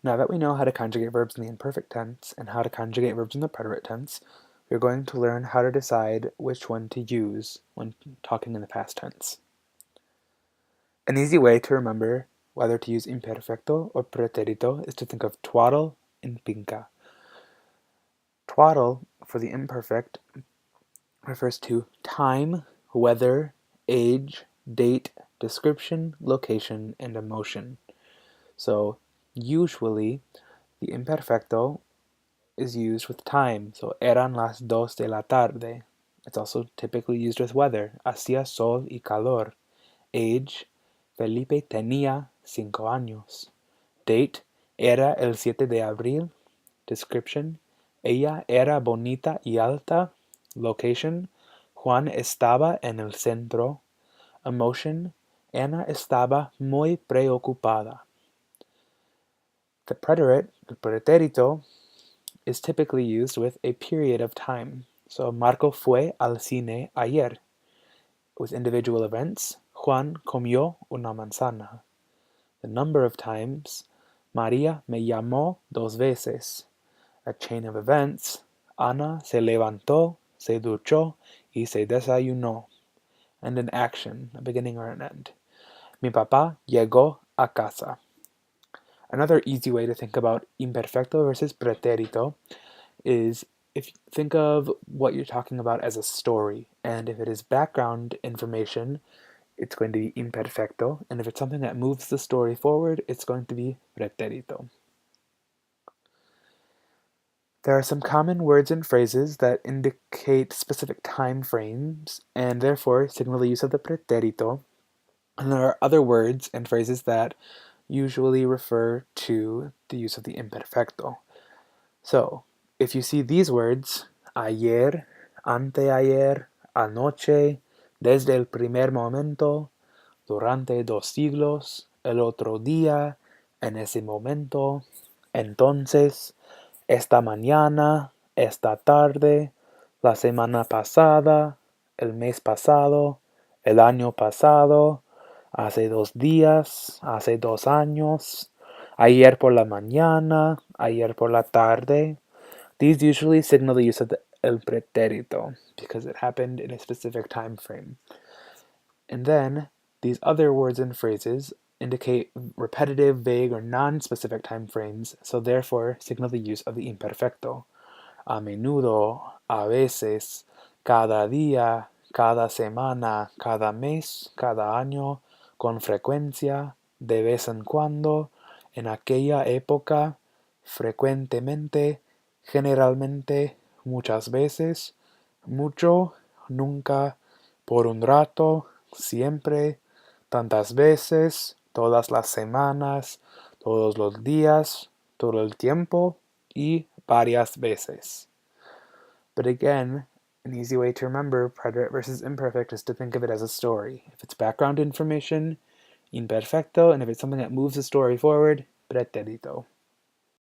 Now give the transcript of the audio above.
Now that we know how to conjugate verbs in the imperfect tense and how to conjugate verbs in the preterite tense, we're going to learn how to decide which one to use when talking in the past tense. An easy way to remember whether to use imperfecto or pretérito is to think of twaddle and pinca. Twaddle, for the imperfect, refers to time, weather, age, date, description, location, and emotion. So usually the imperfecto is used with time, so eran las 2 de la tarde. It's also typically used with weather, hacía sol y calor. Age, Felipe tenía 5 años. Date, era el 7 de abril. Description, ella era bonita y alta. Location, Juan estaba en el centro. Emotion, Ana estaba muy preocupada. The preterite, el pretérito, is typically used with a period of time. So Marco fue al cine ayer. With individual events, Juan comió una manzana. The number of times, María me llamó 2 veces. A chain of events, Ana se levantó, se duchó, y se desayunó. And an action, a beginning or an end. Mi papá llegó a casa. Another easy way to think about imperfecto versus pretérito is if you think of what you're talking about as a story, and if it is background information, it's going to be imperfecto, and if it's something that moves the story forward, it's going to be pretérito. There are some common words and phrases that indicate specific time frames, and therefore signal the use of the pretérito, and there are other words and phrases that usually refer to the use of the imperfecto. So, if you see these words, ayer, anteayer, anoche, desde el primer momento, durante 2 siglos, el otro día, en ese momento, entonces, esta mañana, esta tarde, la semana pasada, el mes pasado, el año pasado, hace 2 días, hace 2 años, ayer por la mañana, ayer por la tarde. These usually signal the use of el pretérito because it happened in a specific time frame. And then these other words and phrases indicate repetitive, vague, or non-specific time frames, so therefore signal the use of the imperfecto. A menudo, a veces, cada día, cada semana, cada mes, cada año, con frecuencia, de vez en cuando, en aquella época, frecuentemente, generalmente, muchas veces, mucho, nunca, por un rato, siempre, tantas veces, todas las semanas, todos los días, todo el tiempo, y varias veces. But again, an easy way to remember preterite versus imperfect is to think of it as a story. If it's background information, imperfecto, and if it's something that moves the story forward, pretérito.